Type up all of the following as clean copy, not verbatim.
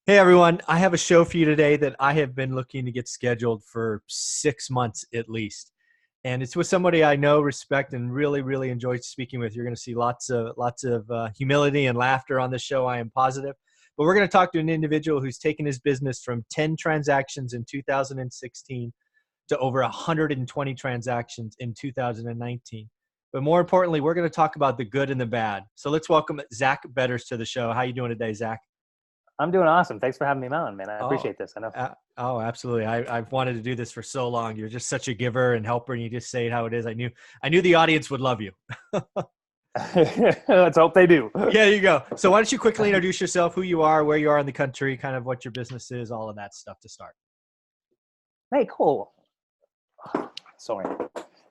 Hey everyone, I have a show for you today that I have been looking to get scheduled for 6 months at least. And it's with somebody I know, respect, and really, really enjoy speaking with. You're going to see lots of humility and laughter on this show. I am positive. But we're going to talk to an individual who's taken his business from 10 transactions in 2016 to over 120 transactions in 2019. But more importantly, we're going to talk about the good and the bad. So let's welcome Zach Betters to the show. How you doing today, Zach? I'm doing awesome. Thanks for having me on, man. I Oh, appreciate this. I know. absolutely. I've wanted to do this for so long. You're just such a giver and helper, and you just say it how it is. I knew the audience would love you. Let's hope they do. Yeah, there you go. So why don't you quickly introduce yourself, who you are, where you are in the country, kind of what your business is, all of that stuff to start. Hey, cool. Sorry.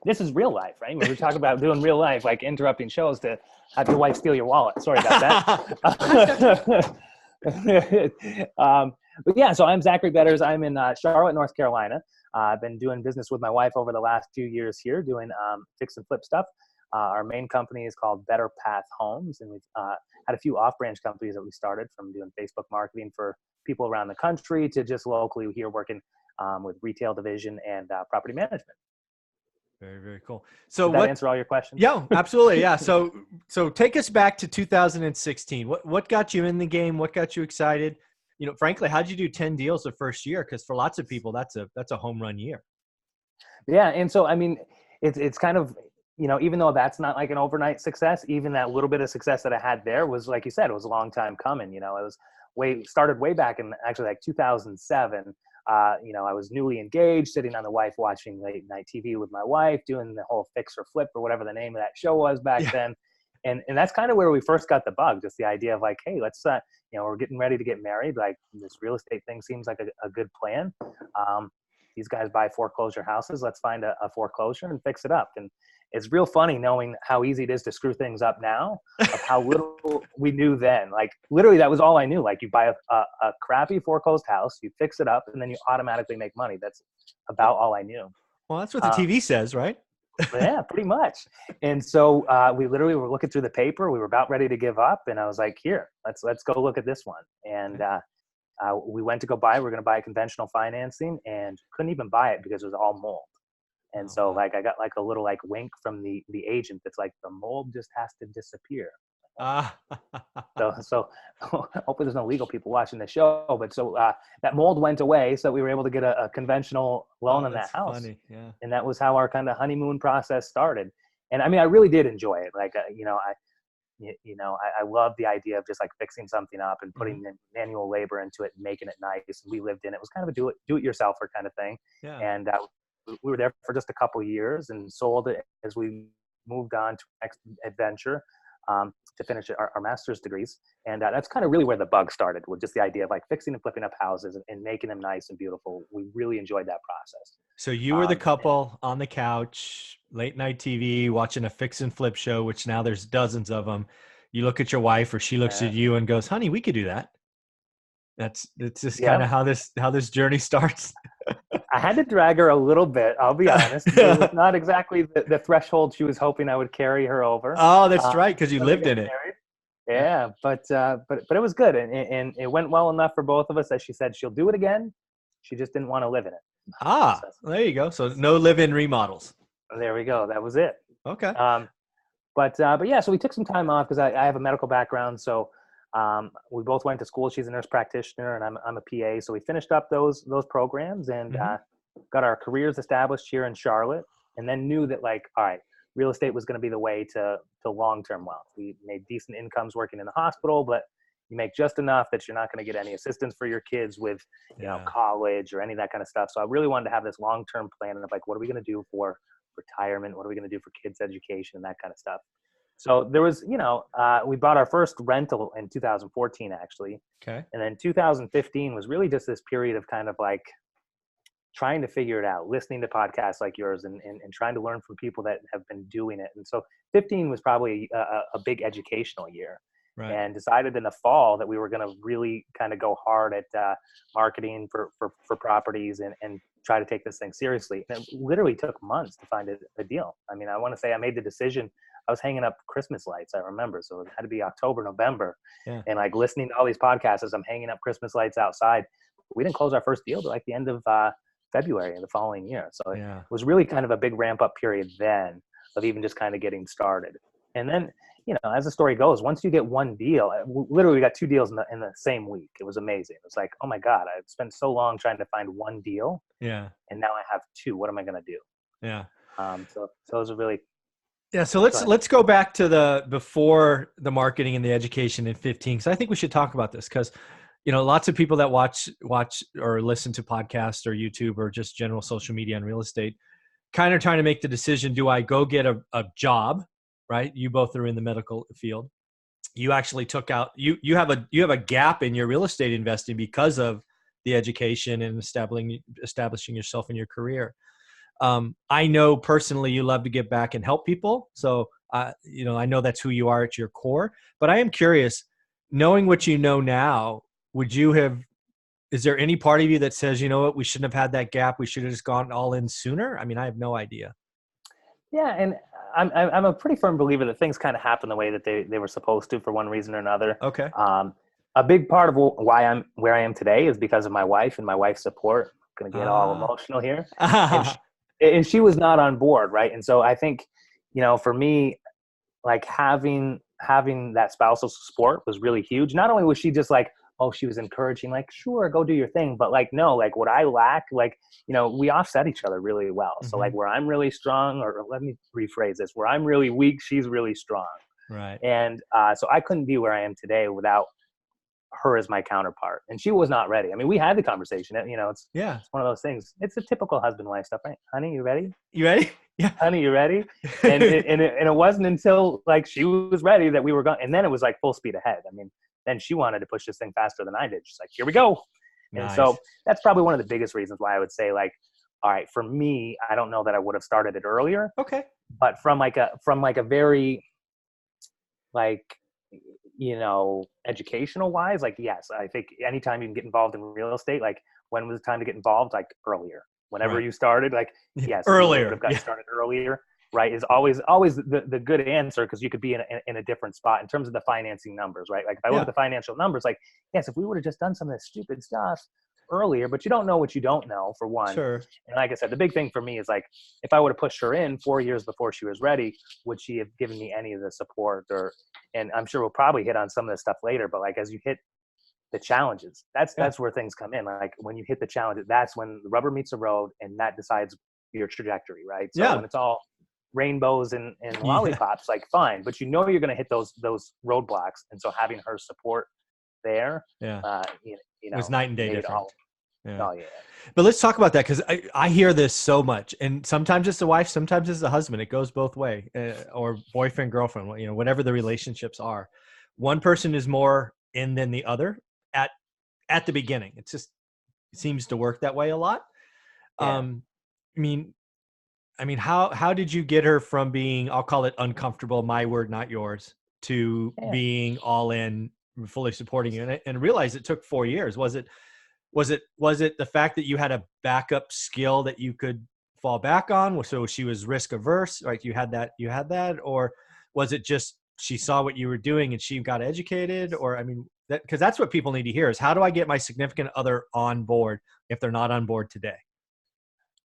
This is real life, right? We were talking about doing real life, like interrupting shows to have your wife steal your wallet. Sorry about that. But yeah, so I'm Zachary Betters. I'm in Charlotte, North Carolina. I've been doing business with my wife over the last few years here, doing fix and flip stuff. Our main company is called Better Path Homes, and we've had a few off-branch companies that we started, from doing Facebook marketing for people around the country to just locally here working with retail division and property management. Very, very cool. So Did that answer all your questions? Yeah, absolutely. Yeah. So take us back to 2016. What got you in the game? What got you excited? Frankly, how'd you do 10 deals the first year? Because for lots of people, that's a home run year. Yeah, and so I mean, it's kind of, even though that's not like an overnight success, even that little bit of success that I had there was, like you said, it was a long time coming. It was started way back in actually like 2007. I was newly engaged, sitting on the wife, watching late night TV with my wife, doing the whole fix or flip or whatever the name of that show was back then. And that's kind of where we first got the bug, just the idea of like, hey, let's, we're getting ready to get married. Like, this real estate thing seems like a good plan. These guys buy foreclosure houses. Let's find a foreclosure and fix it up. And it's real funny knowing how easy it is to screw things up now, of how little we knew then. Like, literally, that was all I knew. Like, you buy a crappy foreclosed house, you fix it up, and then you automatically make money. That's about all I knew. Well, that's what the TV says, right? Yeah, pretty much. And so we literally were looking through the paper. We were about ready to give up, and I was like, "Here, let's go look at this one." And we went to go buy. We were going to buy conventional financing, and couldn't even buy it because it was all mold. And so, like, I got like a little like wink from the agent that's like, the mold just has to disappear. So hopefully there's no legal people watching the show. But so that mold went away, so we were able to get a conventional loan on that house. Funny. Yeah. And that was how our kind of honeymoon process started. And I mean, I really did enjoy it. Like, I love the idea of just like fixing something up and putting manual labor into it and making it nice. And we lived in it. It was kind of a do-it-yourselfer kind of thing. Yeah. And we were there for just a couple of years and sold it as we moved on to the next adventure to finish our master's degrees. And that's kind of really where the bug started, with just the idea of like fixing and flipping up houses and making them nice and beautiful. We really enjoyed that process. So you were the couple on the couch, late night TV, watching a fix and flip show, which now there's dozens of them. You look at your wife, or she looks at you and goes, "Honey, we could do that." It's just kind of how this journey starts. I had to drag her a little bit, I'll be honest. It was not exactly the threshold she was hoping I would carry her over. Oh, that's right, because you lived in it. Yeah, but it was good, and it went well enough for both of us that she said she'll do it again. She just didn't want to live in it. There you go. So no live-in remodels. There we go. That was it. Okay. But yeah, so we took some time off because I have a medical background. So we both went to school. She's a nurse practitioner and I'm a PA. So we finished up those programs and got our careers established here in Charlotte, and then knew that, like, all right, real estate was going to be the way to long-term wealth. We made decent incomes working in the hospital, but you make just enough that you're not going to get any assistance for your kids with, college or any of that kind of stuff. So I really wanted to have this long-term plan of like, what are we going to do for retirement? What are we going to do for kids' education and that kind of stuff? So there was, we bought our first rental in 2014, actually. Okay. And then 2015 was really just this period of kind of like trying to figure it out, listening to podcasts like yours and trying to learn from people that have been doing it. And so 15 was probably a big educational year. Right. And decided in the fall that we were going to really kind of go hard at marketing for properties and try to take this thing seriously. And it literally took months to find a deal. I mean, I want to say I made the decision I was hanging up Christmas lights. I remember. So it had to be October, November. Yeah. And like listening to all these podcasts as I'm hanging up Christmas lights outside. We didn't close our first deal till like the end of February of the following year. So it was really kind of a big ramp up period then of even just kind of getting started. And then, you know, as the story goes, once you get one deal, literally we got 2 deals in the same week. It was amazing. It was like, oh my God, I've spent so long trying to find one deal. Yeah. And now I have 2. What am I going to do? Yeah. So those are really. Yeah. So let's go back to the before the marketing and the education in 15. So I think we should talk about this because, you know, lots of people that watch or listen to podcasts or YouTube or just general social media and real estate kind of trying to make the decision, do I go get a job, right? You both are in the medical field. You actually took out, you have a gap in your real estate investing because of the education and establishing yourself in your career. I know personally you love to give back and help people. So, you know, I know that's who you are at your core, but I am curious, knowing what you know now, is there any part of you that says, you know what, we shouldn't have had that gap. We should have just gone all in sooner. I mean, I have no idea. Yeah. And I'm a pretty firm believer that things kind of happen the way that they were supposed to for one reason or another. Okay. A big part of why I'm where I am today is because of my wife and my wife's support. I'm going to get all emotional here. And she was not on board. Right. And so I think, you know, for me, like having that spousal support was really huge. Not only was she just like, oh, she was encouraging, like, sure, go do your thing. But like, no, like what I lack, like, you know, we offset each other really well. Mm-hmm. So like where I'm really strong, or let me rephrase this, where I'm really weak, she's really strong. Right. And so I couldn't be where I am today without her as my counterpart. And she was not ready. I mean, we had the conversation, you know, it's one of those things. It's a typical husband-wife stuff, right? Honey, you ready? You ready? Yeah. Honey, you ready? And it wasn't until like she was ready that we were going. And then it was like full speed ahead. I mean, then she wanted to push this thing faster than I did. She's like, here we go. Nice. And so that's probably one of the biggest reasons why I would say like, all right, for me, I don't know that I would have started it earlier. Okay. But from like a very like, you know, educational wise, like, yes, I think anytime you can get involved in real estate, like when was the time to get involved? Like earlier, whenever you started, like, yes, earlier, would have gotten started earlier. Right, is always the good answer, because you could be in a different spot in terms of the financing numbers, right? Like if I look at the financial numbers, like, yes, if we would have just done some of this stupid stuff earlier, but you don't know what you don't know, for one. Sure. And like I said, the big thing for me is like, if I would have pushed her in 4 years before she was ready, would she have given me any of the support? And I'm sure we'll probably hit on some of this stuff later, but like as you hit the challenges, that's where things come in. Like when you hit the challenges, that's when the rubber meets the road, and that decides your trajectory, right? So when it's all rainbows and lollipops, like fine, but you know you're going to hit those roadblocks, and so having her support there, you know, it was night and day different. Oh yeah. But let's talk about that, because I hear this so much, and sometimes it's the wife, sometimes it's the husband. It goes both way, or boyfriend, girlfriend, you know, whatever the relationships are. One person is more in than the other at the beginning. It seems to work that way a lot. I mean, how did you get her from being, I'll call it uncomfortable, my word, not yours, to being all in, fully supporting you, and realize it took 4 years? Was it the fact that you had a backup skill that you could fall back on? So she was risk averse, like you had that, or was it just she saw what you were doing and she got educated? Or, I mean, because that's what people need to hear is, how do I get my significant other on board if they're not on board today?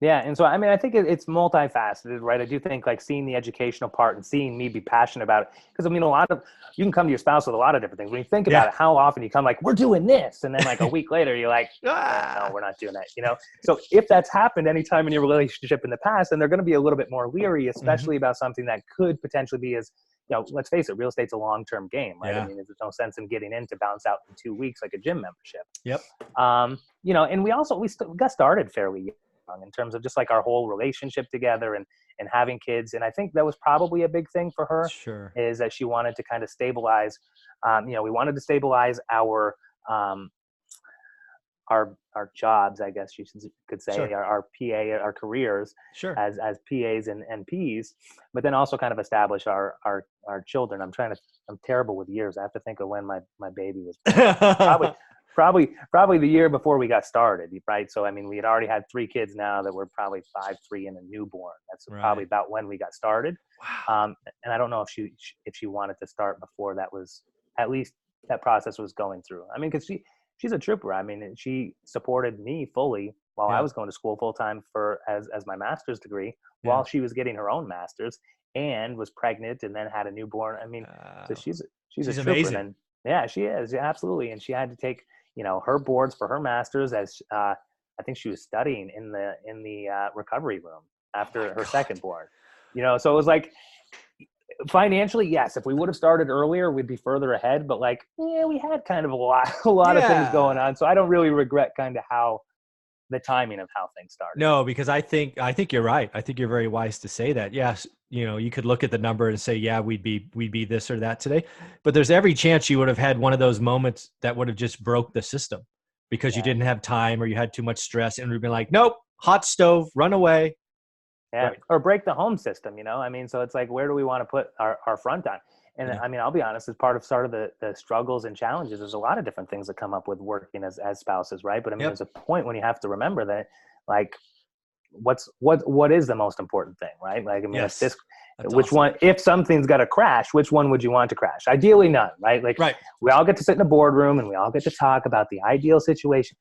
Yeah. And so, I mean, I think it's multifaceted, right? I do think like seeing the educational part and seeing me be passionate about it. Because I mean, you can come to your spouse with a lot of different things. When you think about it, how often you come like, we're doing this. And then like a week later, you're like, no, we're not doing that. You know? So if that's happened anytime in your relationship in the past, then they're going to be a little bit more leery, especially about something that could potentially be as, you know, let's face it, real estate's a long-term game, right? I mean, there's no sense in getting in to bounce out in 2 weeks like a gym membership. Yep. You know, and we got started fairly young in terms of just like our whole relationship together and having kids. And I think that was probably a big thing for her, is that she wanted to kind of stabilize, you know, we wanted to stabilize our jobs, I guess you could say, our PA, our careers as PAs and NPs, but then also kind of establish our children. I'm terrible with years. I have to think of when my baby was born. probably the year before we got started, right? So I mean, we had already had 3 kids now that were probably 5, 3, and a newborn. That's probably about when we got started. Wow. And I don't know if she wanted to start before that was, at least that process was going through. I mean, because she's a trooper. I mean, she supported me fully while I was going to school full time as my master's degree, while she was getting her own master's, and was pregnant and then had a newborn. I mean, so she's a trooper. Amazing. And yeah, she is. Yeah, absolutely. And she had to take, her boards for her master's, as I think she was studying in the recovery room after her second board. So it was like, financially, yes, if we would have started earlier, we'd be further ahead. But like, we had kind of a lot of things going on. So I don't really regret kind of how the timing of how things started. No, because I think you're right. I think you're very wise to say that. Yes, you could look at the number and say, yeah, we'd be this or that today, but there's every chance you would have had one of those moments that would have just broke the system because you didn't have time or you had too much stress, and we'd been like, nope, hot stove, run away. Yeah. Right. Or break the home system, I mean, so it's like, where do we want to put our front on? And I mean, I'll be honest, as part of the struggles and challenges, there's a lot of different things that come up with working as spouses, right? But I mean, there's a point when you have to remember that, like, what is the most important thing, right? Like, I mean, if something's got to crash, which one would you want to crash? Ideally none, right? Like, we all get to sit in a boardroom and we all get to talk about the ideal situation,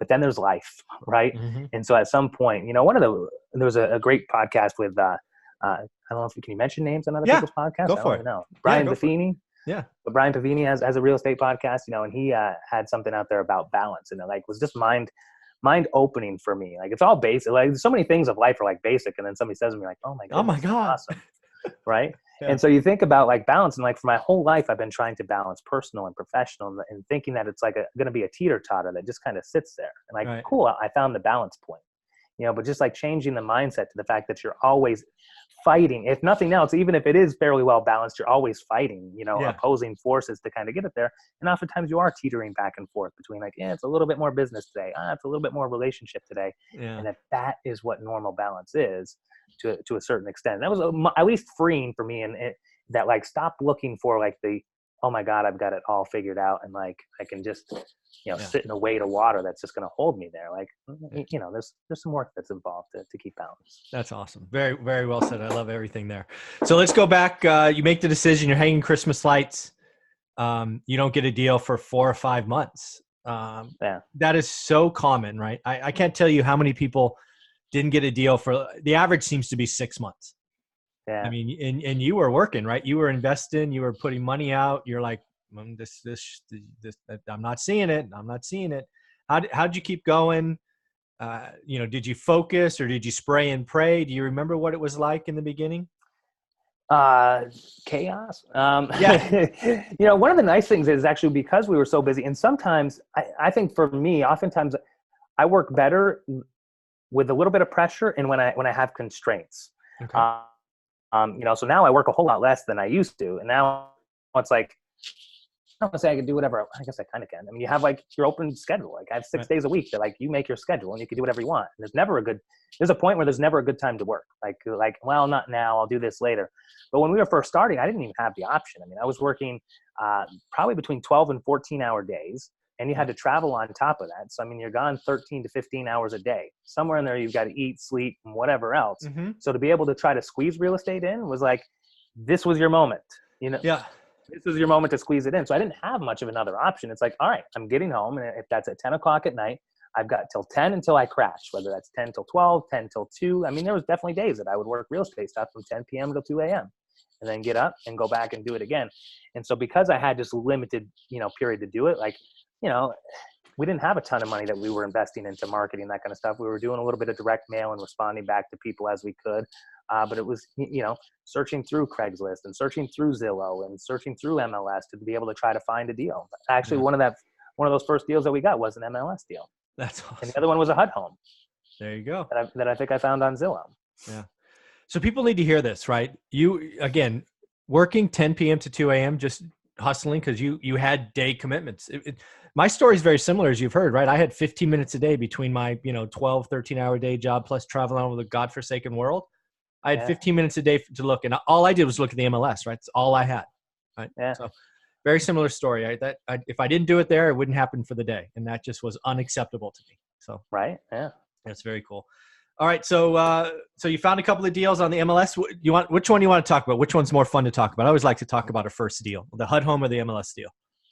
but then there's life, right? Mm-hmm. And so at some point, there was a great podcast with, I don't know if can you mention names on other people's podcasts? Go for it. No, Brian Buffini. Yeah. But Brian Pavini has a real estate podcast, and he had something out there about balance, and it was just mind opening for me. Like, it's all basic. Like, so many things of life are like basic, and then somebody says to me like, oh my God, awesome. Right. Yeah. And so you think about like balance, and like for my whole life, I've been trying to balance personal and professional, and thinking that it's like going to be a teeter-totter that just kind of sits there. And like, cool, I found the balance point, but just like changing the mindset to the fact that you're always fighting, if nothing else, even if it is fairly well balanced, you're always fighting, opposing forces to kind of get it there. And oftentimes you are teetering back and forth between like, it's a little bit more business today. It's a little bit more relationship today. Yeah. And that is what normal balance is to a certain extent. That was at least freeing for me. And that like, stop looking for like oh my God, I've got it all figured out. And like, I can just, sit in a weight of water that's just going to hold me there. Like, there's some work that's involved to keep balance. That's awesome. Very, very well said. I love everything there. So let's go back. You make the decision, you're hanging Christmas lights. You don't get a deal for 4 or 5 months. That is so common, right? I can't tell you how many people didn't get a deal for, the average seems to be 6 months. Yeah. I mean, and you were working, right? You were investing, you were putting money out. You're like, this, I'm not seeing it. I'm not seeing it. How'd you keep going? Did you focus or did you spray and pray? Do you remember what it was like in the beginning? Chaos. Yeah. One of the nice things is actually because we were so busy, and sometimes I think for me, oftentimes I work better with a little bit of pressure and when I have constraints. Okay. So now I work a whole lot less than I used to. And now it's like, I don't want to say I can do whatever. I guess I kind of can. I mean, you have like your open schedule. Like I have 6 days a week that like you make your schedule and you can do whatever you want. And there's a point where there's never a good time to work. Like, well, not now, I'll do this later. But when we were first starting, I didn't even have the option. I mean, I was working probably between 12 and 14-hour days, and you had to travel on top of that. So, I mean, you're gone 13 to 15 hours a day. Somewhere in there, you've got to eat, sleep, and whatever else. Mm-hmm. So to be able to try to squeeze real estate in was like, this was your moment, Yeah. This was your moment to squeeze it in. So I didn't have much of another option. It's like, all right, I'm getting home. And if that's at 10 o'clock at night, I've got till 10 until I crash, whether that's 10 till 12, 10 till 2. I mean, there was definitely days that I would work real estate stuff from 10 p.m. till 2 a.m. and then get up and go back and do it again. And so because I had this limited, period to do it, like, we didn't have a ton of money that we were investing into marketing, that kind of stuff. We were doing a little bit of direct mail and responding back to people as we could. But it was, searching through Craigslist and searching through Zillow and searching through MLS to be able to try to find a deal. Actually, one of those first deals that we got was an MLS deal. That's awesome. And the other one was a HUD home. There you go. That I think I found on Zillow. Yeah. So people need to hear this, right? You, again, working 10 p.m. to 2 a.m., just hustling because you had day commitments. My story is very similar, as you've heard, right? I had 15 minutes a day between my, 12, 13-hour day job plus traveling over the godforsaken world. I had 15 minutes a day to look, and all I did was look at the MLS, right? It's all I had, right? Yeah. So very similar story. If I didn't do it there, it wouldn't happen for the day. And that just was unacceptable to me. So, Right. Yeah. that's very cool. All right. So you found a couple of deals on the MLS. Which one do you want to talk about? Which one's more fun to talk about? I always like to talk about a first deal, the HUD home or the MLS deal.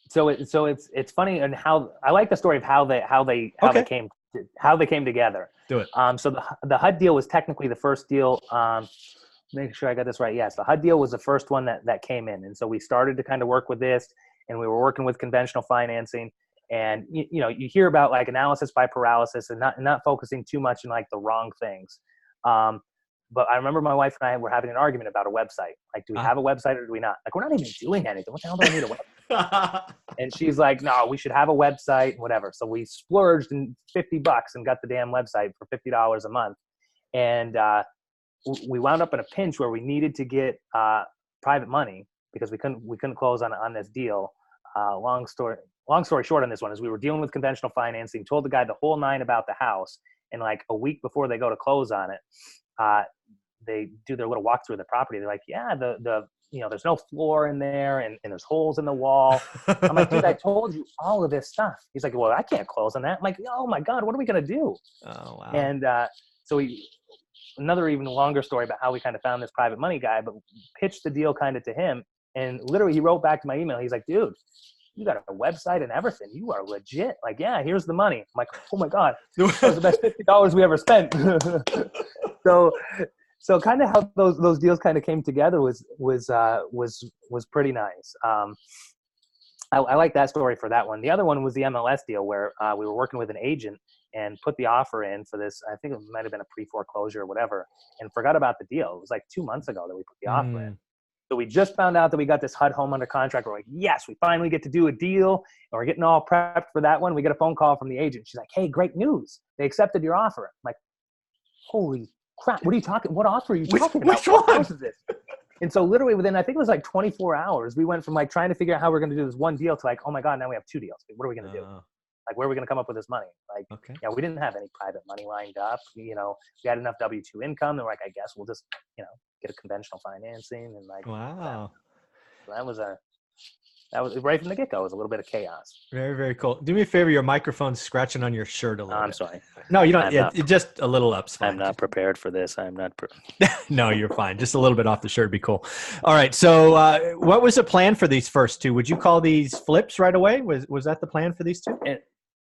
So it's funny, and how I like the story of how they came together. Do it. So the HUD deal was technically the first deal. Make sure I got this right. Yes, the HUD deal was the first one that came in, and so we started to kind of work with this, and we were working with conventional financing. And you hear about like analysis by paralysis and not focusing too much on like the wrong things. But I remember my wife and I were having an argument about a website. Like, do we have a website or do we not? Like, we're not even doing anything. What the hell do I need a website? And she's like, no, we should have a website, whatever. So we splurged in $50 and got the damn website for $50 a month. And we wound up in a pinch where we needed to get private money because we couldn't close on this deal. Long story short on this one is we were dealing with conventional financing, told the guy the whole nine about the house. And like a week before they go to close on it, they do their little walkthrough of the property. They're like, yeah, there's no floor in there and there's holes in the wall. I'm like, dude, I told you all of this stuff. He's like, well, I can't close on that. I'm like, oh my God, what are we going to do? Oh, wow. And so another even longer story about how we kind of found this private money guy, but pitched the deal kind of to him. And literally he wrote back to my email. He's like, dude, you got a website and everything. You are legit. Like, yeah, here's the money. I'm like, oh my God, that was the best $50 we ever spent. So kind of how those deals kind of came together was pretty nice. I like that story for that one. The other one was the MLS deal where we were working with an agent and put the offer in for this. I think it might have been a pre-foreclosure or whatever, and forgot about the deal. It was like 2 months ago that we put the offer in. So we just found out that we got this HUD home under contract. We're like, yes, we finally get to do a deal. And we're getting all prepped for that one. We get a phone call from the agent. She's like, hey, great news. They accepted your offer. I'm like, holy crap. What are you talking? What offer are you talking about? Which one? What house is this? And so literally within, I think it was like 24 hours, we went from like trying to figure out how we're going to do this one deal to like, oh my God, now we have 2 deals. What are we going to do? Like, where are we going to come up with this money? Like, yeah, we didn't have any private money lined up. We had enough W-2 income. And we're like, I guess we'll just, get a conventional financing. And like, wow. That was right from the get-go. It was a little bit of chaos. Very, very cool. Do me a favor. Your microphone's scratching on your shirt a little bit. I'm sorry. No, you don't. It's just a little up. I'm not prepared for this. I'm not. No, you're fine. Just a little bit off the shirt would be cool. All right. So what was the plan for these first two? Would you call these flips right away? Was that the plan for these two?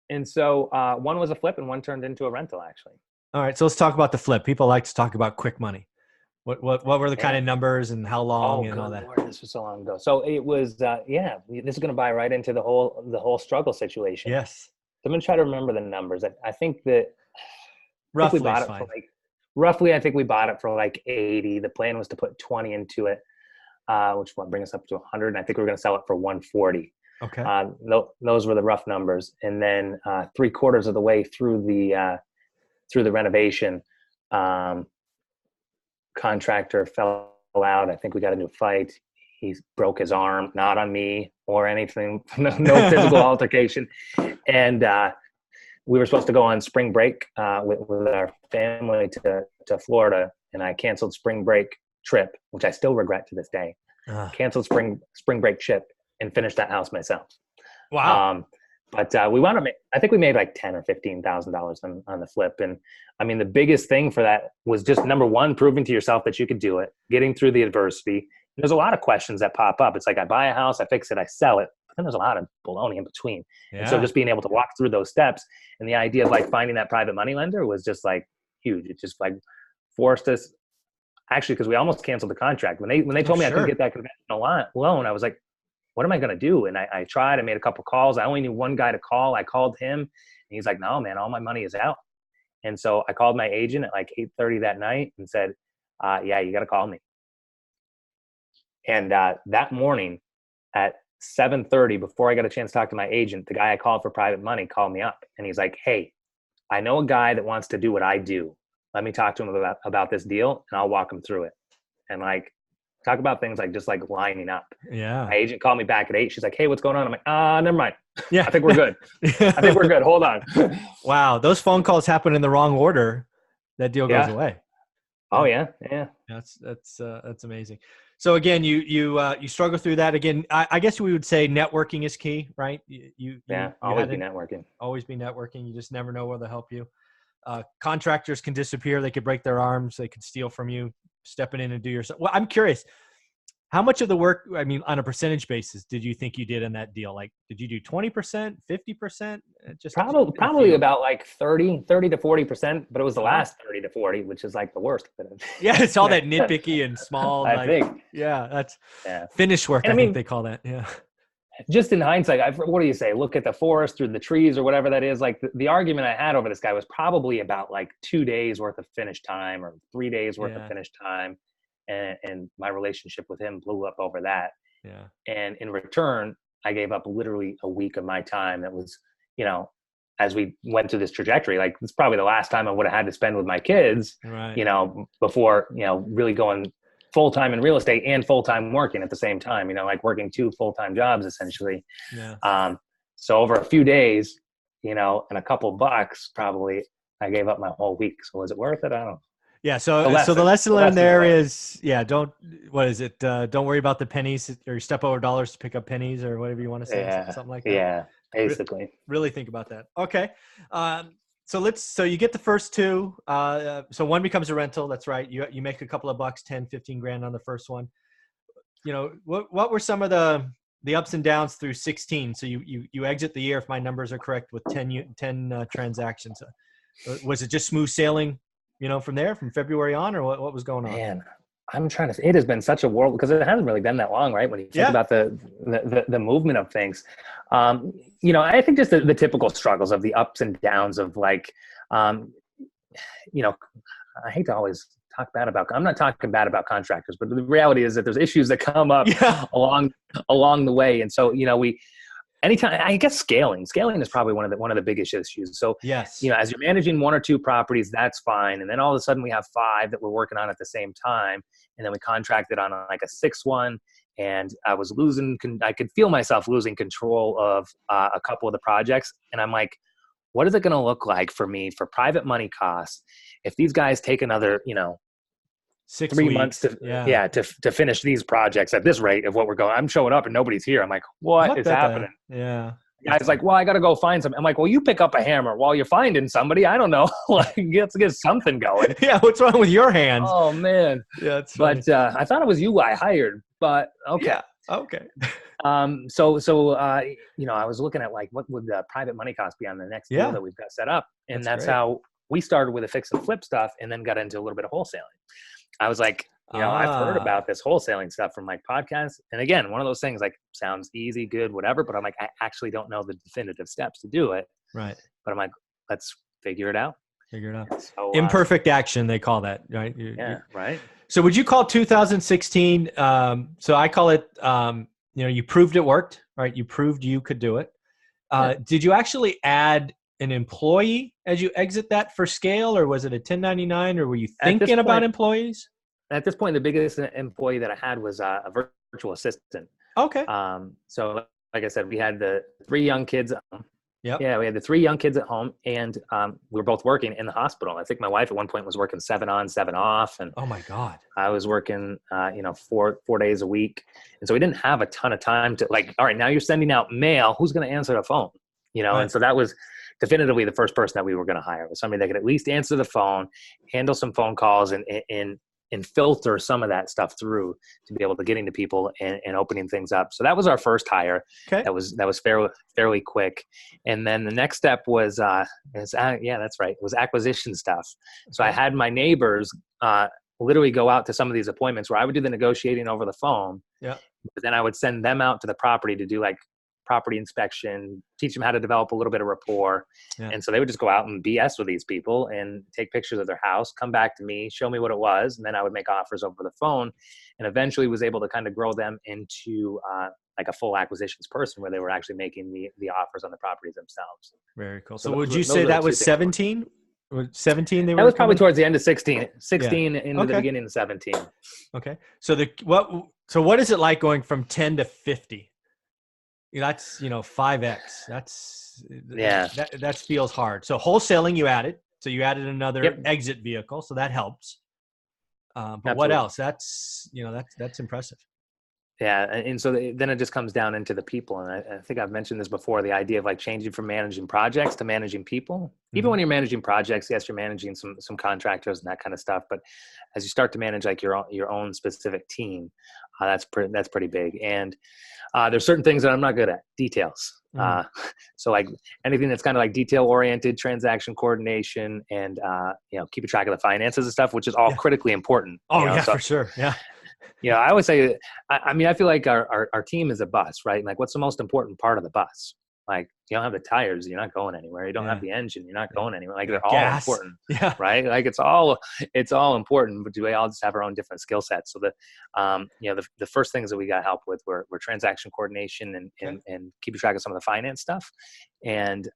And so one was a flip and one turned into a rental, actually. All right. So let's talk about the flip. People like to talk about quick money. What were the kind of numbers and how long and all that? Lord, this was so long ago. So it was, this is going to buy right into the whole struggle situation. Yes. I'm going to try to remember the numbers. I think that roughly, I think we bought it for like 80. The plan was to put 20 into it, which will bring us up to 100. And I think we were going to sell it for 140. Okay. Those were the rough numbers. And then 3/4 of the way through the renovation, contractor fell out. I think we got into a fight. He broke his arm, not on me or anything, no physical altercation. And we were supposed to go on spring break with our family to Florida, and I canceled spring break trip, which I still regret to this day. Canceled spring break trip and finished that house myself. Wow. But we wound up, I think we made like $10,000 or $15,000 on the flip. And I mean, the biggest thing for that was just number one, proving to yourself that you could do it, getting through the adversity. And there's a lot of questions that pop up. It's like, I buy a house, I fix it, I sell it. But then there's a lot of baloney in between. Yeah. And so just being able to walk through those steps and the idea of like finding that private money lender was just like huge. It just like forced us, actually, because we almost canceled the contract. When they told me I couldn't get that conventional loan, I was like, what am I going to do? And I tried, I made a couple calls. I only knew one guy to call. I called him and he's like, no, man, all my money is out. And so I called my agent at like 8:30 that night and said, yeah, you got to call me. And that morning at 7:30, before I got a chance to talk to my agent, the guy I called for private money called me up and he's like, hey, I know a guy that wants to do what I do. Let me talk to him about this deal and I'll walk him through it. And like, talk about things like just like lining up. Yeah. My agent called me back at 8. She's like, hey, what's going on? I'm like, never mind. Yeah. I think we're good. I think we're good. Hold on. Wow. Those phone calls happen in the wrong order. That deal goes away. Oh yeah. Yeah. That's amazing. So again, you struggle through that. Again, I guess we would say networking is key, right? You Always be networking. Always be networking. You just never know where they'll help you. Contractors can disappear. They could break their arms. They could steal from you. Stepping in and do yourself. Well, I'm curious. How much of the work, I mean, on a percentage basis, did you think you did in that deal? Like, did you do 20%, 50%? Probably about like 30 to 40%, but it was the last 30 to 40, which is like the worst. Yeah, it's all that nitpicky and small. I think. Yeah, that's finish work. And I think they call that. Yeah. Just in hindsight, what do you say? Look at the forest or the trees or whatever that is. Like the argument I had over this guy was probably about like 2 days worth of finish time or 3 days worth of finish time. And my relationship with him blew up over that. Yeah. And in return, I gave up literally a week of my time. That was, as we went through this trajectory, like it's probably the last time I would have had to spend with my kids, before, really going full-time in real estate and full-time working at the same time, like working 2 full-time jobs essentially. Yeah. So over a few days, and a couple bucks, probably I gave up my whole week. So was it worth it? I don't know. Yeah. So the lesson learned there is, don't worry about the pennies, or step over dollars to pick up pennies, or whatever you want to say, something like that. Yeah, basically. Really think about that. Okay. So you get the first 2. So one becomes a rental. That's right. You make a couple of bucks, 10, 15 grand on the first one. What were some of the ups and downs through 16? So you exit the year, if my numbers are correct, with 10 transactions. Was it just smooth sailing, from there, from February on, or what was going on? Man, I'm trying to, it has been such a whirl, because it hasn't really been that long, right? When you think about the movement of things, I think just the typical struggles of the ups and downs of like, I hate to always talk bad about, I'm not talking bad about contractors, but the reality is that there's issues that come up along the way. And so, anytime, I guess scaling is probably one of the biggest issues. So, yes, as you're managing 1 or 2 properties, that's fine. And then all of a sudden we have 5 that we're working on at the same time. And then we contracted on like a 6th one. And I could feel myself losing control of a couple of the projects. And I'm like, what is it going to look like for me for private money costs if these guys take another, 6 3 weeks. months to finish these projects at this rate of what we're going? I'm showing up and nobody's here. I'm like, what is happening? Yeah. Guy's like, well, I got to go find some. I'm like, well, you pick up a hammer while you're finding somebody. I don't know. Like, let's get something going. Yeah. What's wrong with your hands? Oh man. Yeah. It's funny. But I thought it was you I hired, but okay. Yeah. Okay. So I was looking at like, what would the private money cost be on the next deal that we've got set up? And that's how we started with the fix and flip stuff, and then got into a little bit of wholesaling. I was like, I've heard about this wholesaling stuff from like podcasts. And again, one of those things, like, sounds easy, good, whatever. But I'm like, I actually don't know the definitive steps to do it. Right. But I'm like, let's figure it out. So, imperfect action, they call that, right? Right. So would you call 2016, so I call it, you proved it worked, right? You proved you could do it. Did you actually add an employee as you exit that for scale, or was it a 1099, or were you thinking about employees? At this point, the biggest employee that I had was a virtual assistant. Okay. So like I said, we had the 3 young kids. Yeah, we had the 3 young kids at home, and we were both working in the hospital. I think my wife at one point was working 7 on, 7 off. And oh my God, I was working, 4 days a week. And so we didn't have a ton of time to, like, all right, now you're sending out mail. Who's going to answer the phone? Right. And so that was definitively the first person that we were going to hire, was somebody that could at least answer the phone, handle some phone calls, and filter some of that stuff through to be able to get into people and opening things up. So that was our first hire. Okay. That was fairly quick. And then the next step was, that's right, it was acquisition stuff. So I had my neighbors literally go out to some of these appointments where I would do the negotiating over the phone. Yeah. But then I would send them out to the property to do like property inspection, teach them how to develop a little bit of rapport. Yeah. And so they would just go out and BS with these people and take pictures of their house, come back to me, show me what it was. And then I would make offers over the phone, and eventually was able to kind of grow them into like a full acquisitions person, where they were actually making the offers on the properties themselves. Very cool. So would you say that was 17? 17 that was probably towards the end of 16 into the beginning of 17. Okay. So what is it like going from 10 to 50? That's 5x. That feels hard. So wholesaling, you added. So you added another exit vehicle, so that helps. But what else? That's, that's impressive. Yeah. And so then it just comes down into the people. And I think I've mentioned this before, the idea of like changing from managing projects to managing people. Even when you're managing projects, yes, you're managing some contractors and that kind of stuff. But as you start to manage like your own specific team, that's pretty big. And there's certain things that I'm not good at, details. So like anything that's kind of like detail oriented, transaction coordination, and keeping track of the finances and stuff, which is all critically important. For sure. Yeah. I always say, I feel like our team is a bus, right? Like, what's the most important part of the bus? Like, you don't have the tires, you're not going anywhere. You don't have the engine, you're not going anywhere. Like, they're all important, right? Like, it's all important, but do we all just have our own different skill sets? So the first things that we got help with were transaction coordination and keeping track of some of the finance stuff, and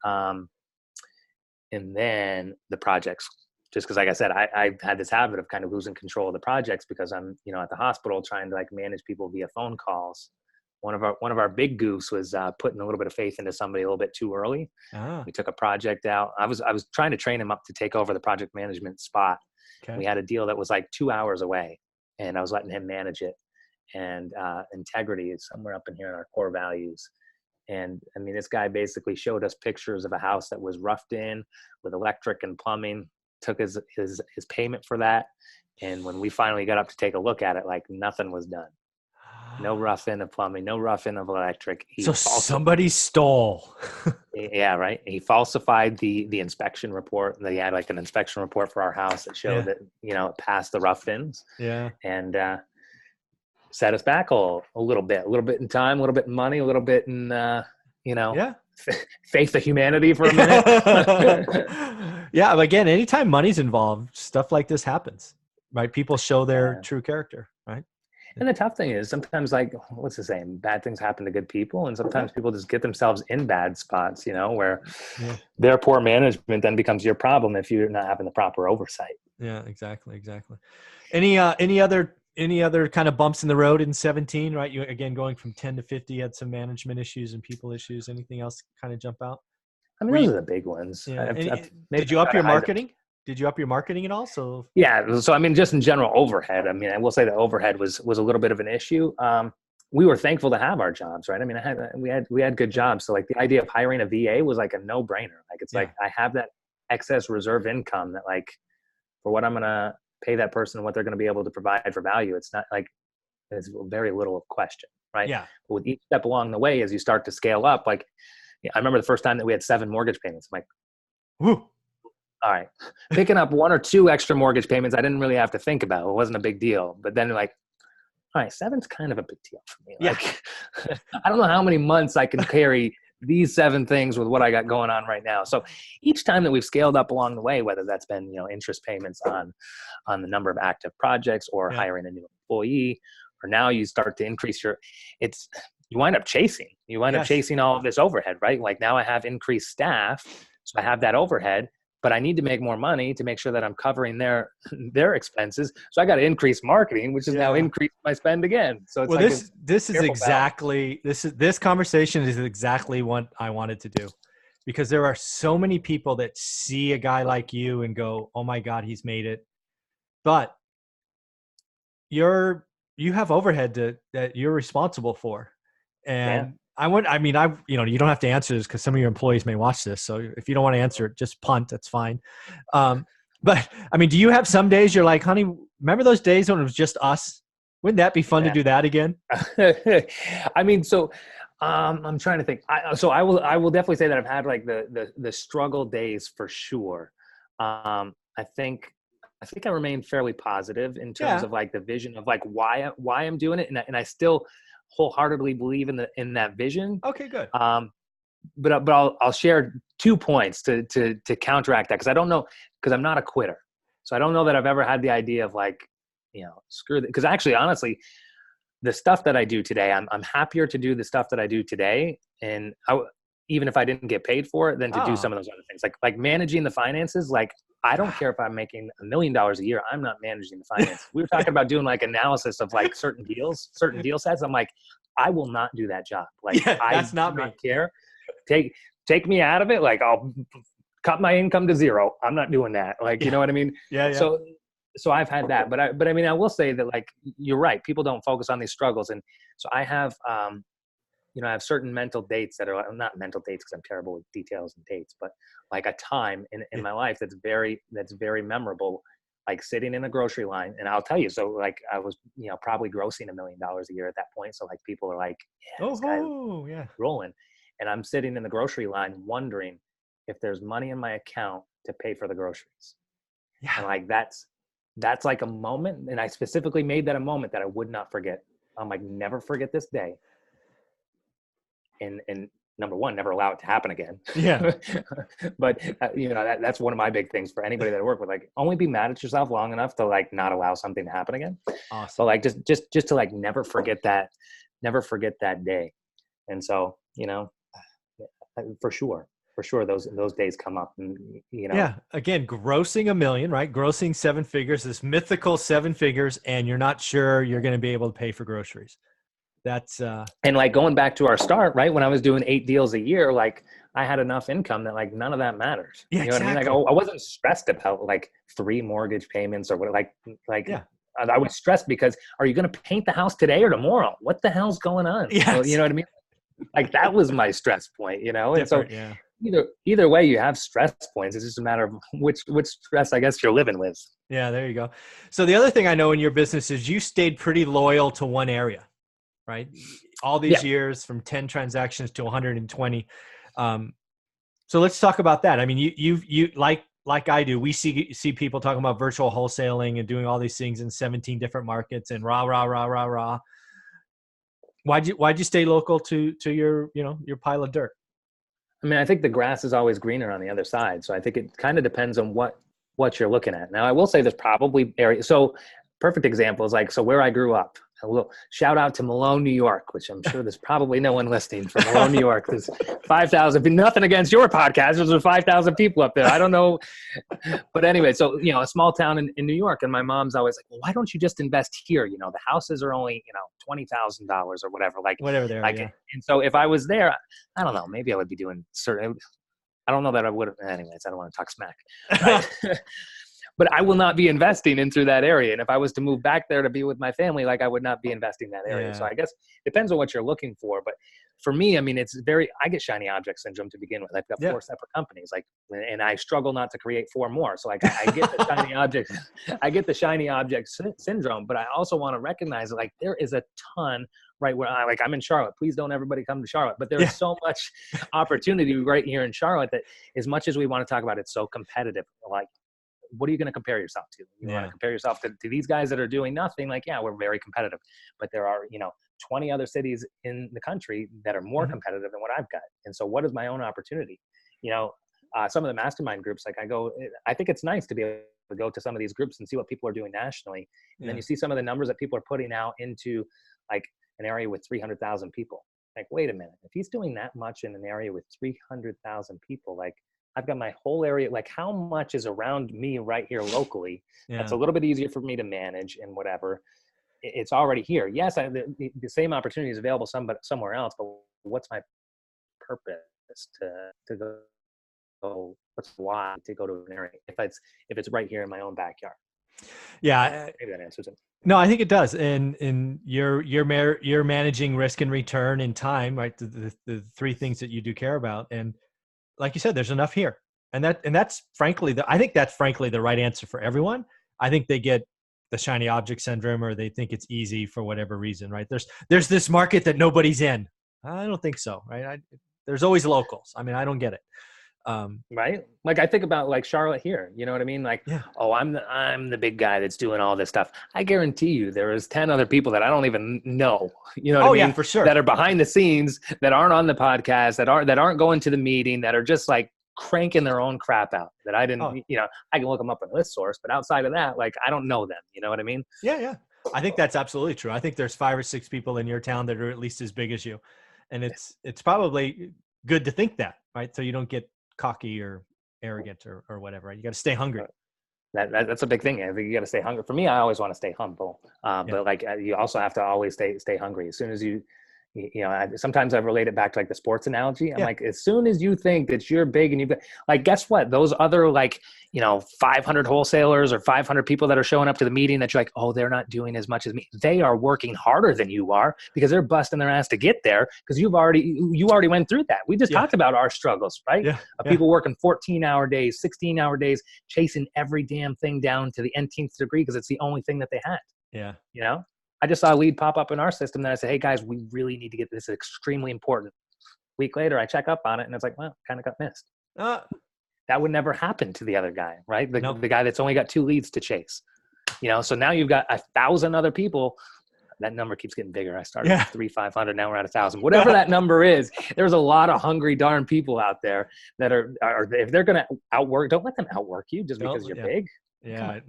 then the projects. Just because, like I said, I had this habit of kind of losing control of the projects because I'm, at the hospital trying to like manage people via phone calls. One of our big goofs was putting a little bit of faith into somebody a little bit too early. We took a project out. I was trying to train him up to take over the project management spot. We had a deal that was like 2 hours away, and I was letting him manage it. And integrity is somewhere up in here in our core values. And I mean, this guy basically showed us pictures of a house that was roughed in with electric and plumbing. Took his payment for that, and when we finally got up to take a look at it, like nothing was done. No rough end of plumbing, no rough end of electric. So somebody stole. Yeah, right. He falsified the inspection report. They had like an inspection report for our house that showed that it passed the rough ends. Yeah, and set us back a little bit in time, a little bit in money, a little bit in faith of humanity for a minute. Yeah, but again, anytime money's involved, stuff like this happens, right? People show their true character, right? And the tough thing is sometimes, like, what's the saying? Bad things happen to good people. And sometimes people just get themselves in bad spots, where their poor management then becomes your problem if you're not having the proper oversight. Yeah, exactly. Any other kind of bumps in the road in 17, right? You, again, going from 10 to 50, had some management issues and people issues. Anything else kind of jump out? I mean, those are the big ones. Yeah. Did you up your marketing? Did you up your marketing at all? So I mean, just in general overhead. I mean, I will say that overhead was a little bit of an issue. We were thankful to have our jobs, right? I mean, we had good jobs. So like the idea of hiring a VA was like a no brainer. Like it's like I have that excess reserve income that like for what I'm gonna pay that person and what they're gonna be able to provide for value. It's not like there's very little question, right? Yeah. But with each step along the way, as you start to scale up, like. I remember the first time that we had 7 mortgage payments. I'm like, whoo, all right. Picking up 1 or 2 extra mortgage payments, I didn't really have to think about. It wasn't a big deal. But then like, all right, 7's kind of a big deal for me. Like, I don't know how many months I can carry these 7 things with what I got going on right now. So each time that we've scaled up along the way, whether that's been, interest payments on the number of active projects or hiring a new employee, or now you start to increase you wind up chasing. You wind up chasing all of this overhead, right? Like now I have increased staff, so I have that overhead, but I need to make more money to make sure that I'm covering their expenses. So I got to increase marketing, which is now increase my spend again. So it's this conversation is exactly what I wanted to do, because there are so many people that see a guy like you and go, "Oh my God, he's made it," but you have overhead that you're responsible for. And you don't have to answer this because some of your employees may watch this. So if you don't want to answer it, just punt. That's fine. But I mean, do you have some days you're like, honey, remember those days when it was just us? Wouldn't that be fun to do that again? I mean, so I'm trying to think. I will definitely say that I've had like the struggle days for sure. I think I remain fairly positive in terms of like the vision of like why I'm doing it, and I still wholeheartedly believe in that vision. Okay, good. But I'll share 2 points to counteract that, because I don't know, because I'm not a quitter, so I don't know that I've ever had the idea of like, screw it. Because actually, honestly, the stuff that I do today, I'm happier to do the stuff that I do today, and even if I didn't get paid for it, than to do some of those other things, like managing the finances. Like, I don't care if I'm making $1 million a year. I'm not managing the finance. We were talking about doing like analysis of like certain deal sets. I'm like, I will not do that job. Like, that's not me. Care. Take me out of it. Like, I'll cut my income to 0. I'm not doing that. Like, you know what I mean? Yeah. So so I've had that, but I mean, I will say that, like, you're right. People don't focus on these struggles. And so I have, I have certain mental dates that are not mental dates, because I'm terrible with details and dates, but like a time in my life that's very memorable, like sitting in a grocery line. And I'll tell you, so like I was, probably grossing $1 million a year at that point. So like people are like, yeah, this guy's Yeah. rolling. And I'm sitting in the grocery line wondering if there's money in my account to pay for the groceries. Yeah. And like, that's like a moment. And I specifically made that a moment that I would not forget. I'm like, never forget this day. And number one, never allow it to happen again. Yeah. But that's one of my big things for anybody that I work with. Like, only be mad at yourself long enough to like not allow something to happen again. Awesome. But like just to like never forget that day. And so, for sure those days come up. And yeah, again, grossing $1 million, right? Grossing 7 figures, this mythical 7 figures, and you're not sure you're going to be able to pay for groceries. That's and like going back to our start, right? When I was doing 8 deals a year, like I had enough income that like none of that matters. Yeah, you know exactly. what I mean? Like I wasn't stressed about like 3 mortgage payments or what. Like yeah. I was stressed because, are you going to paint the house today or tomorrow? What the hell's going on? Yes. You know what I mean? Like that was my stress point, And so yeah. either way, you have stress points. It's just a matter of which stress, I guess, you're living with. Yeah, there you go. So the other thing I know in your business is you stayed pretty loyal to one area, right? All these years, from 10 transactions to 120. So let's talk about that. I mean, you like I do, we see people talking about virtual wholesaling and doing all these things in 17 different markets and rah. Why'd you stay local to your pile of dirt? I mean, I think the grass is always greener on the other side. So I think it kind of depends on what you're looking at. Now, I will say there's probably areas. So perfect example is like, so where I grew up, a little shout out to Malone, New York, which I'm sure there's probably no one listening from Malone, New York. There's 5,000, nothing against your podcast. There's 5,000 people up there. I don't know. But anyway, so, a small town in New York. And my mom's always like, well, why don't you just invest here? The houses are only, $20,000 or whatever. Whatever they are, like, yeah. And so if I was there, I don't know, maybe I would be doing certain, I don't know that I would have, anyways, I don't want to talk smack. Right? But I will not be investing into that area. And if I was to move back there to be with my family, like I would not be investing in that area. Yeah. So I guess it depends on what you're looking for. But for me, I mean, I get shiny object syndrome to begin with. I've got 4 separate companies, and I struggle not to create 4 more. So like I get the shiny object, shiny object syndrome, but I also want to recognize that like there is a ton right where I'm in Charlotte. Please don't everybody come to Charlotte, but there is so much opportunity right here in Charlotte that, as much as we want to talk about, it's so competitive. Like, what are you going to compare yourself to? You want to compare yourself to these guys that are doing nothing? Like, yeah, we're very competitive, but there are, 20 other cities in the country that are more competitive than what I've got. And so what is my own opportunity? Some of the mastermind groups, like I think it's nice to be able to go to some of these groups and see what people are doing nationally. And then you see some of the numbers that people are putting out into like an area with 300,000 people. Like, wait a minute, if he's doing that much in an area with 300,000 people, like, I've got my whole area, like how much is around me right here locally? That's a little bit easier for me to manage and whatever. It's already here. Yes, the same opportunity is available somewhere else, but what's my purpose to go? What's why to go to an area if it's right here in my own backyard? Yeah, maybe that answers it. No, I think it does. And you're managing risk and return in time, right? The 3 things that you do care about. And like you said, there's enough here. And that's frankly, I think that's frankly the right answer for everyone. I think they get the shiny object syndrome, or they think it's easy for whatever reason, right? There's this market that nobody's in. I don't think so, right? There's always locals. I mean, I don't get it. Right? Like I think about like Charlotte here, you know what I mean? Like, oh, I'm the big guy that's doing all this stuff. I guarantee you there is 10 other people that I don't even know, you know what I mean? Yeah, for sure. That are behind the scenes, that aren't on the podcast, that aren't going to the meeting, that are just like cranking their own crap out that I didn't, I can look them up on this source, but outside of that, like I don't know them, you know what I mean? Yeah. I think that's absolutely true. I think there's 5 or 6 people in your town that are at least as big as you. And it's probably good to think that, right? So you don't get cocky or arrogant or whatever. Right? You got to stay hungry. That's a big thing. I think you got to stay hungry. For me, I always want to stay humble, but like you also have to always stay hungry. As soon as you Sometimes I relate it back to like the sports analogy. I'm Yeah. like, as soon as you think that you're big and you've got, like, guess what? Those other 500 wholesalers or 500 people that are showing up to the meeting that you're like, oh, they're not doing as much as me. They are working harder than you are because they're busting their ass to get there because you already went through that. We just talked about our struggles, right? Yeah. People working 14-hour days, 16-hour days, chasing every damn thing down to the nth degree because it's the only thing that they had. Yeah. I just saw a lead pop up in our system that I said, hey guys, we really need to get this. It's extremely important. Week later, I check up on it and it's like, well, kind of got missed. That would never happen to the other guy, right? The guy that's only got 2 leads to chase, so now you've got 1,000 other people. That number keeps getting bigger. I started with 3,500. Now we're at 1,000, whatever that number is. There's a lot of hungry darn people out there that are if they're going to outwork, don't let them outwork you just because you're big. Yeah,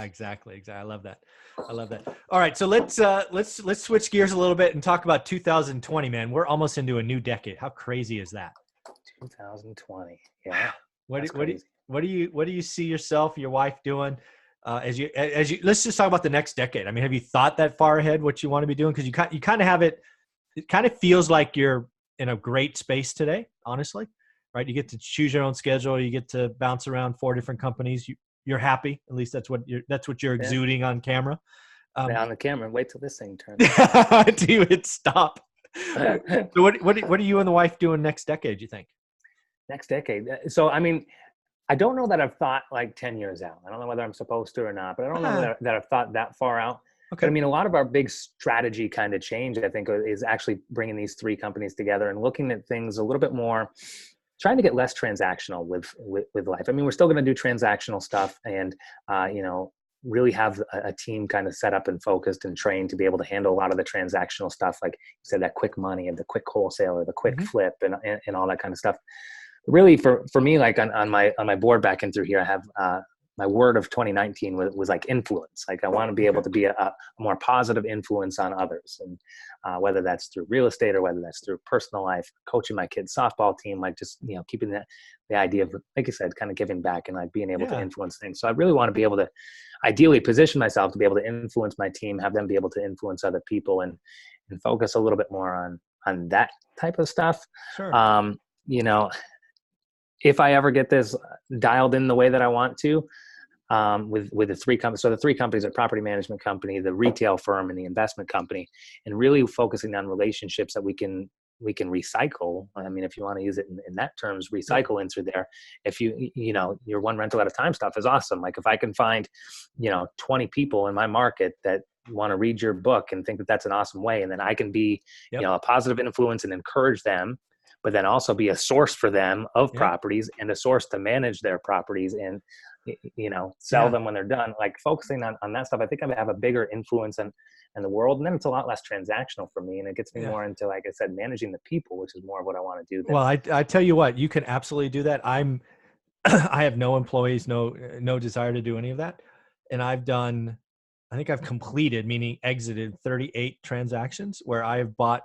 exactly. I love that. All right, so let's switch gears a little bit and talk about 2020, man. We're almost into a new decade. How crazy is that? 2020. Yeah. What do you see yourself, your wife doing as you let's just talk about the next decade. I mean, have you thought that far ahead what you want to be doing? Because you kind of have it kind of feels like you're in a great space today, honestly, right? You get to choose your own schedule, you get to bounce around 4 different companies. You're happy. At least that's what you're exuding on camera. On the camera. Wait till this thing turns. Do you hit stop? So what are you and the wife doing next decade, you think? Next decade. So, I mean, I don't know that I've thought like 10 years out. I don't know whether I'm supposed to or not, but I don't know that I've thought that far out. Okay. But I mean, a lot of our big strategy kind of change, I think, is actually bringing these 3 companies together and looking at things a little bit more, trying to get less transactional with life. I mean, we're still going to do transactional stuff and, really have a team kind of set up and focused and trained to be able to handle a lot of the transactional stuff. Like you said, that quick money and the quick wholesale or the quick flip and all that kind of stuff. Really for me, like on my board back in through here, I have, my word of 2019 was like influence. Like I want to be able to be a more positive influence on others. And whether that's through real estate or whether that's through personal life, coaching my kids' softball team, like just, keeping the idea of, like I said, kind of giving back and like being able to influence things. So I really want to be able to ideally position myself to be able to influence my team, have them be able to influence other people and focus a little bit more on that type of stuff. Sure. If I ever get this dialed in the way that I want to, with the 3 companies. So the 3 companies are property management company, the retail firm, and the investment company, and really focusing on relationships that we can recycle. I mean, if you want to use it in that terms, recycle into there. If your one rental at a time stuff is awesome. Like if I can find, 20 people in my market that want to read your book and think that that's an awesome way. And then I can be, a positive influence and encourage them, but then also be a source for them of properties and a source to manage their properties and, sell them when they're done. Like focusing on that stuff, I think I have a bigger influence in the world. And then it's a lot less transactional for me. And it gets me more into, like I said, managing the people, which is more of what I want to do. Well, I tell you what, you can absolutely do that. I have no employees, no desire to do any of that. And I think I've completed, meaning exited 38 transactions where I've bought.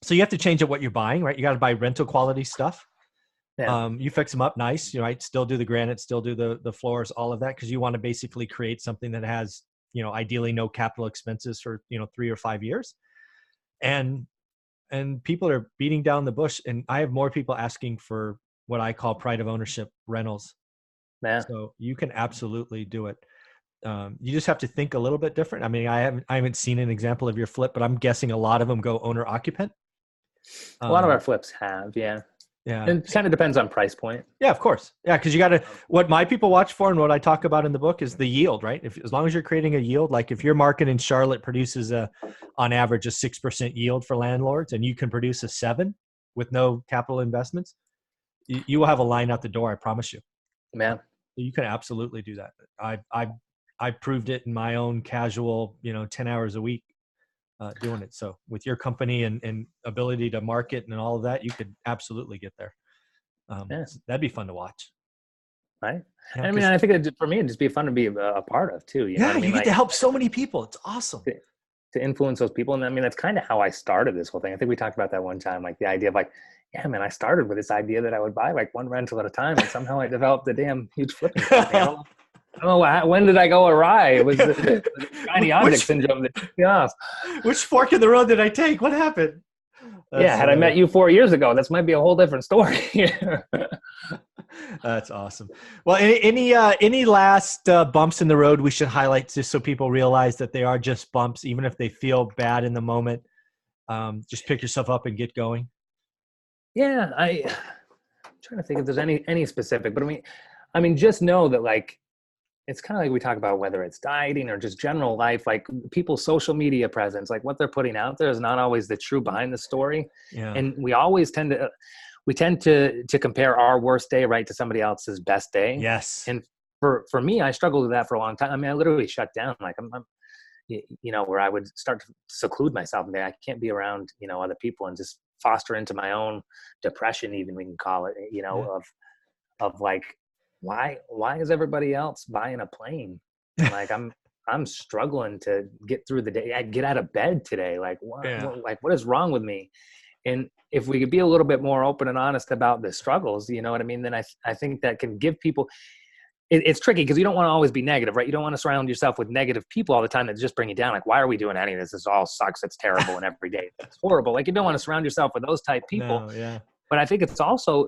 So you have to change up what you're buying, right? You got to buy rental quality stuff. Yeah. You fix them up nice, right? Still do the granite, still do the floors, all of that. Cause you want to basically create something that has, ideally no capital expenses for, 3 or 5 years. And people are beating down the bush, and I have more people asking for what I call pride of ownership rentals. Yeah. So you can absolutely do it. You just have to think a little bit different. I mean, I haven't seen an example of your flip, but I'm guessing a lot of them go owner occupant. A lot of our flips have, yeah. Yeah. And it kind of depends on price point. Yeah, of course. Yeah. Cause you got to, what my people watch for and what I talk about in the book is the yield, right? As long as you're creating a yield, like if your market in Charlotte produces on average a 6% yield for landlords, and you can produce a 7 with no capital investments, you will have a line out the door. I promise you. Man. You can absolutely do that. I proved it in my own casual, 10 hours a week. Doing it. So with your company and ability to market and all of that, you could absolutely get there. That'd be fun to watch. Right. Yeah, I mean, I think for me, it'd just be fun to be a part of too. You know what I mean? You get to help so many people. It's awesome. To influence those people. And I mean, that's kind of how I started this whole thing. I think we talked about that one time, like the idea of like, yeah, man, I started with this idea that I would buy like one rental at a time. And somehow I developed a damn huge flipping company. I don't know, when did I go awry? It was the shiny object syndrome that took me off. Which fork in the road did I take? What happened? Yeah. That's Had I met hilarious. you 4 years ago, this might be a whole different story. That's awesome. Well, any last bumps in the road we should highlight just so people realize that they are just bumps, even if they feel bad in the moment? Just pick yourself up and get going. Yeah. I'm trying to think if there's any specific, but I mean, just know that like, it's kind of like we talk about whether it's dieting or just general life, like people's social media presence, like what they're putting out there is not always the true behind the story. Yeah. And we always tend to compare our worst day, right, to somebody else's best day. Yes. And for me, I struggled with that for a long time. I mean, I literally shut down. Like I'm where I would start to seclude myself and I can't be around, other people, and just foster into my own depression, even we can call it, Yeah. of like, why is everybody else buying a plane? And like, I'm struggling to get through the day. I get out of bed today. Like what is wrong with me? And if we could be a little bit more open and honest about the struggles, you know what I mean? Then I think that can give people, it's tricky because you don't want to always be negative, right? You don't want to surround yourself with negative people all the time that just bring you down. Like, why are we doing any of this? This all sucks. It's terrible. And every day it's horrible. Like, you don't want to surround yourself with those type people. No, yeah. But I think it's also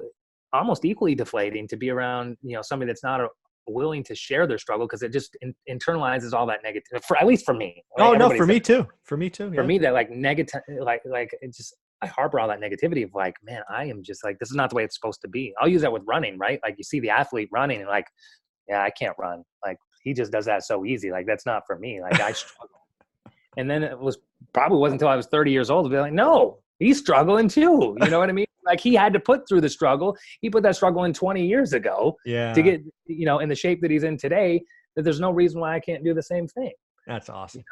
almost equally deflating to be around, somebody that's not willing to share their struggle, because it just internalizes all that negative, at least for me. Right? Oh, no, for me too. For me too. Yeah. For me, that like negative, like it just, I harbor all that negativity of like, man, I am just like, this is not the way it's supposed to be. I'll use that with running, right? Like you see the athlete running and like, yeah, I can't run. Like he just does that so easy. Like that's not for me. Like I struggle. And then it wasn't until I was 30 years old to be like, no, he's struggling too. You know what I mean? Like he had to put through the struggle. He put that struggle in 20 years ago to get, in the shape that he's in today, that there's no reason why I can't do the same thing. That's awesome.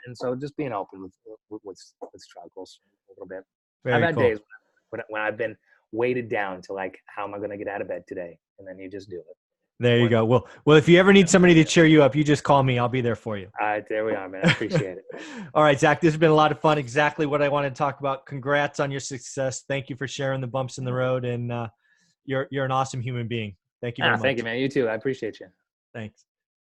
And so just being open with struggles a little bit. Very I've had cool. days when I've been weighted down to like, how am I going to get out of bed today? And then you just do it. There you go. Well, if you ever need somebody to cheer you up, you just call me. I'll be there for you. All right, there we are, man. I appreciate it. All right, Zach, this has been a lot of fun. Exactly what I wanted to talk about. Congrats on your success. Thank you for sharing the bumps in the road, and you're an awesome human being. Thank you very much. Thank you, man. You too. I appreciate you. Thanks.